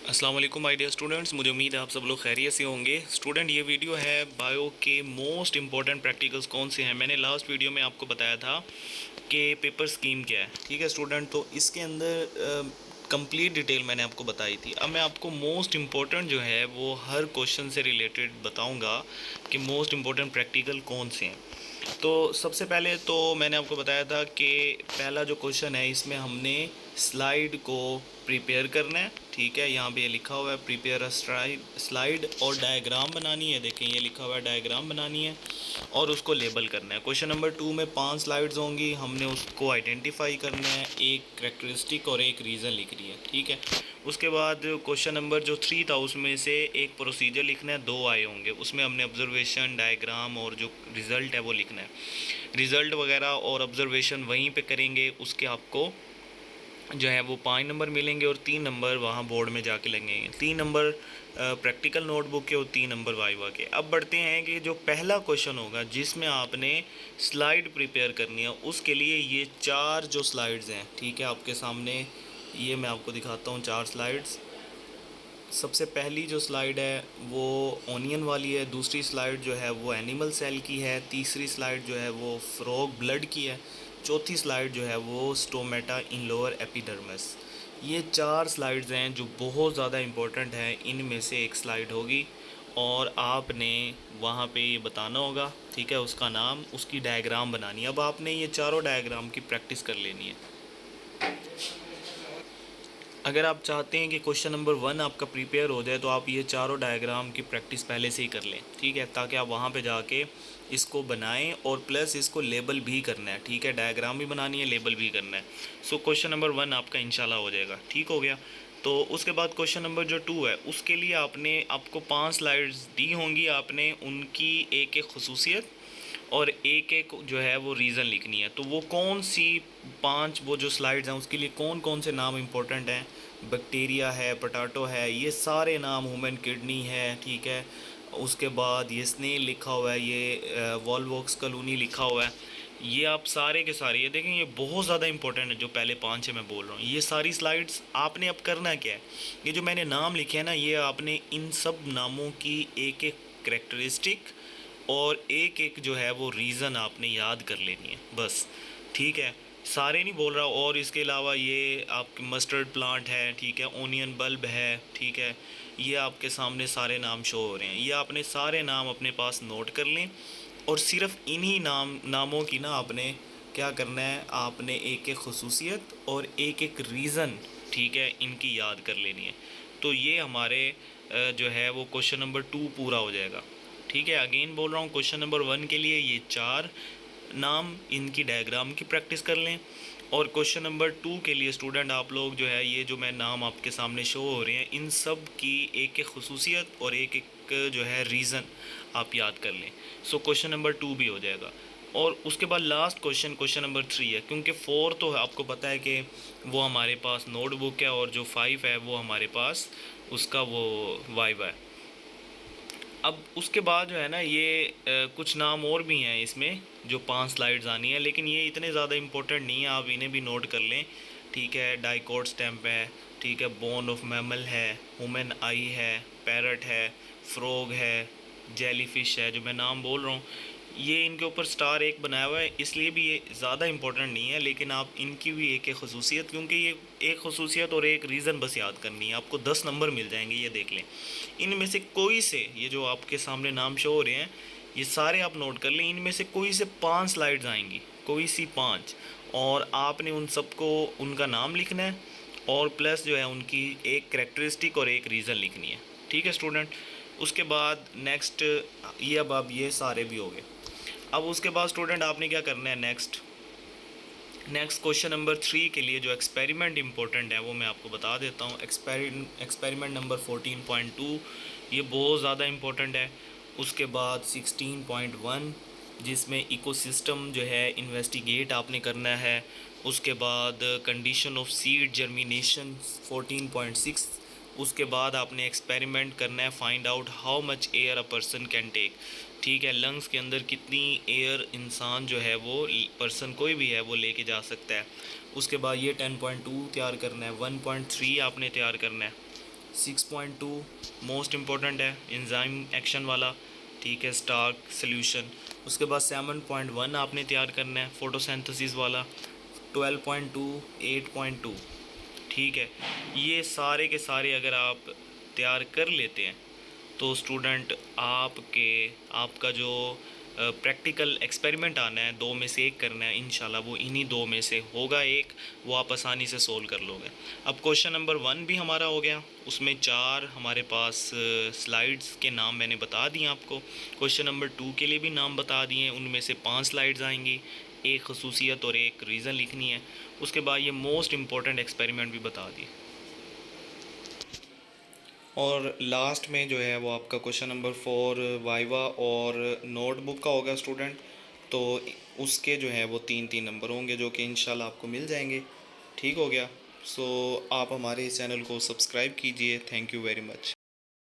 अस्सलाम वालेकुम my dear students, मुझे उम्मीद है आप सब लोग खैरियत से होंगे। स्टूडेंट, ये वीडियो है बायो के मोस्ट इंपॉर्टेंट प्रैक्टिकल्स कौन से हैं। मैंने लास्ट वीडियो में आपको बताया था कि पेपर स्कीम क्या है। ठीक है स्टूडेंट, तो इसके अंदर कंप्लीट डिटेल मैंने आपको बताई थी। अब मैं आपको मोस्ट इम्पोर्टेंट जो है वो हर क्वेश्चन से रिलेटेड बताऊंगा कि मोस्ट इम्पोर्टेंट प्रैक्टिकल कौन से हैं। तो सबसे पहले तो मैंने आपको बताया था कि पहला जो क्वेश्चन है इसमें हमने स्लाइड को प्रिपेयर करना है। ठीक है, यहाँ पे ये लिखा हुआ है प्रिपेयर अ स्लाइड और डायग्राम बनानी है। देखें ये लिखा हुआ है डायग्राम बनानी है और उसको लेबल करना है। क्वेश्चन नंबर 2 में 5 स्लाइड्स होंगी, हमने उसको आइडेंटिफाई करना है, एक करेक्टरिस्टिक और एक रीज़न लिखनी है। ठीक है, उसके बाद क्वेश्चन नंबर जो 3 था उसमें से एक प्रोसीजर लिखना है, 2 आए होंगे, उसमें हमने ऑब्जर्वेशन, डायग्राम और जो रिज़ल्ट है वो लिखना है। रिज़ल्ट वगैरह और ऑब्जर्वेशन वहीं पे करेंगे, उसके आपको जो है वो 5 नंबर मिलेंगे और 3 नंबर वहाँ बोर्ड में जाके लगेंगे। 3 नंबर प्रैक्टिकल नोटबुक के और 3 नंबर वाइवा के। अब बढ़ते हैं कि जो पहला क्वेश्चन होगा जिसमें आपने स्लाइड प्रिपेयर करनी है, उसके लिए ये 4 जो स्लाइड्स हैं, ठीक है, आपके सामने ये मैं आपको दिखाता हूँ 4 स्लाइड्स। सबसे पहली जो स्लाइड है वो ओनियन वाली है, दूसरी स्लाइड जो है वो एनिमल सेल की है, तीसरी स्लाइड जो है वो फ्रॉग ब्लड की है, चौथी स्लाइड जो है वो स्टोमेटा इन लोअर एपिडर्मिस। ये 4 स्लाइड्स हैं जो बहुत ज़्यादा इम्पोर्टेंट हैं, इनमें से एक स्लाइड होगी और आपने वहाँ पे ये बताना होगा, ठीक है, उसका नाम, उसकी डायग्राम बनानी है। अब आपने ये चारों डायग्राम की प्रैक्टिस कर लेनी है। अगर आप चाहते हैं कि क्वेश्चन नंबर 1 आपका प्रिपेयर हो जाए तो आप ये चारों डायग्राम की प्रैक्टिस पहले से ही कर लें। ठीक है, ताकि आप वहाँ पे जाके इसको बनाएं और प्लस इसको लेबल भी करना है। ठीक है, डायग्राम भी बनानी है, लेबल भी करना है। सो क्वेश्चन नंबर 1 आपका इंशाल्लाह हो जाएगा। ठीक हो गया। तो उसके बाद क्वेश्चन नंबर जो 2 है उसके लिए आपको 5 स्लाइड्स दी होंगी, आपने उनकी एक एक खसूसियत और एक एक जो है वो रीज़न लिखनी है। तो वो कौन सी 5 वो जो स्लाइड्स हैं उसके लिए कौन कौन से नाम इंपॉर्टेंट हैं, बैक्टीरिया है, पोटैटो है, ये सारे नाम, ह्यूमन किडनी है, ठीक है, उसके बाद ये स्नेल लिखा हुआ है, ये वॉलवॉक्स कॉलोनी लिखा हुआ है, ये आप सारे के सारे ये देखें, ये बहुत ज़्यादा इंपॉर्टेंट है। जो पहले 5 है मैं बोल रहा हूँ, ये सारी स्लाइड्स आपने अब करना क्या है, ये जो मैंने नाम लिखे हैं ना, ये आपने इन सब नामों की एक एक करेक्टरिस्टिक और एक एक जो है वो रीज़न आपने याद कर लेनी है बस। ठीक है, सारे नहीं बोल रहा। और इसके अलावा ये आपके मस्टर्ड प्लांट है, ठीक है, ओनियन बल्ब है, ठीक है, ये आपके सामने सारे नाम शो हो रहे हैं। ये आपने सारे नाम अपने पास नोट कर लें और सिर्फ इन्हीं नामों की ना आपने क्या करना है, आपने एक एक खसूसियत और एक एक रीज़न, ठीक है, इनकी याद कर लेनी है। तो ये हमारे जो है वो क्वेश्चन नंबर 2 पूरा हो जाएगा। ठीक है, अगेन बोल रहा हूँ, क्वेश्चन नंबर 1 के लिए ये 4 नाम, इनकी डायग्राम की प्रैक्टिस कर लें। और क्वेश्चन नंबर 2 के लिए स्टूडेंट आप लोग जो है ये जो मैं नाम आपके सामने शो हो रहे हैं, इन सब की एक एक खसूसियत और एक एक जो है रीज़न आप याद कर लें। सो क्वेश्चन नंबर 2 भी हो जाएगा। और उसके बाद लास्ट क्वेश्चन, क्वेश्चन नंबर 3 है, क्योंकि 4 तो आपको पता है कि वो हमारे पास नोटबुक है और जो 5 है वो हमारे पास उसका वो वाइवा है। अब उसके बाद जो है ना ये कुछ नाम और भी हैं इसमें जो 5 स्लाइड्स आनी है, लेकिन ये इतने ज़्यादा इम्पोर्टेंट नहीं है, आप इन्हें भी नोट कर लें। ठीक है, डाइकोट स्टैम्प है, ठीक है, बोन ऑफ मैमल है, ह्यूमन आई है, पैरट है, फ्रॉग है, जेलीफिश है, जो मैं नाम बोल रहा हूँ, ये इनके ऊपर स्टार एक बनाया हुआ है, इसलिए भी ये ज़्यादा इंपॉर्टेंट नहीं है, लेकिन आप इनकी भी एक एक खसूसियत, क्योंकि ये एक खसूसियत और एक रीज़न बस याद करनी है, आपको 10 नंबर मिल जाएंगे। ये देख लें, इनमें से कोई से, ये जो आपके सामने नाम शो हो रहे हैं ये सारे आप नोट कर लें, इनमें से कोई से 5 स्लाइड्स आएंगी, कोई सी 5, और आपने उन सबको उनका नाम लिखना है और प्लस जो है उनकी एक करेक्टरिस्टिक और एक रीज़न लिखनी है। ठीक है स्टूडेंट, उसके बाद नेक्स्ट ये अब ये सारे भी हो गए। अब उसके बाद स्टूडेंट आपने क्या करना है, नेक्स्ट क्वेश्चन नंबर 3 के लिए जो एक्सपेरिमेंट इंपॉर्टेंट है वो मैं आपको बता देता हूँ। एक्सपेरिमेंट नंबर 14.2 ये बहुत ज़्यादा इंपॉर्टेंट है। उसके बाद 16.1 जिसमें इकोसिस्टम जो है इन्वेस्टिगेट आपने करना है। उसके बाद कंडीशन ऑफ सीड जर्मिनेशन 14.6। उसके बाद आपने एक्सपेरिमेंट करना है, find out how much air a person can take. ठीक है, लंग्स के अंदर कितनी एयर इंसान जो है वो पर्सन कोई भी है वो लेके जा सकता है। उसके बाद ये 10.2 तैयार करना है, 1.3 आपने तैयार करना है। 6.2 मोस्ट इम्पोर्टेंट है, एंजाइम एक्शन वाला, ठीक है, स्टार्क सोल्यूशन। उसके बाद 7.1 आपने तैयार करना है, फोटोसिंथेसिस वाला। 12.2, 8.2, ठीक है। ये सारे के सारे अगर आप तैयार कर लेते हैं तो स्टूडेंट आपका जो प्रैक्टिकल एक्सपेरिमेंट आना है, दो में से एक करना है, इंशाल्लाह वो इन्हीं दो में से होगा एक, वो आप आसानी से सोल्व कर लोगे। अब क्वेश्चन नंबर 1 भी हमारा हो गया, उसमें 4 हमारे पास स्लाइड्स के नाम मैंने बता दिए आपको। क्वेश्चन नंबर 2 के लिए भी नाम बता दिए, उनमें से 5 स्लाइड्स आएंगी, एक खसूसियत और एक रीज़न लिखनी है। उसके बाद ये मोस्ट इम्पॉर्टेंट एक्सपेरिमेंट भी बता दिए, और लास्ट में जो है वो आपका क्वेश्चन नंबर 4 वाइवा और नोटबुक का होगा स्टूडेंट। तो उसके जो है वो 3-3 नंबर होंगे जो कि इंशाल्लाह आपको मिल जाएंगे। ठीक हो गया। सो आप हमारे इस चैनल को सब्सक्राइब कीजिए। Thank you very much.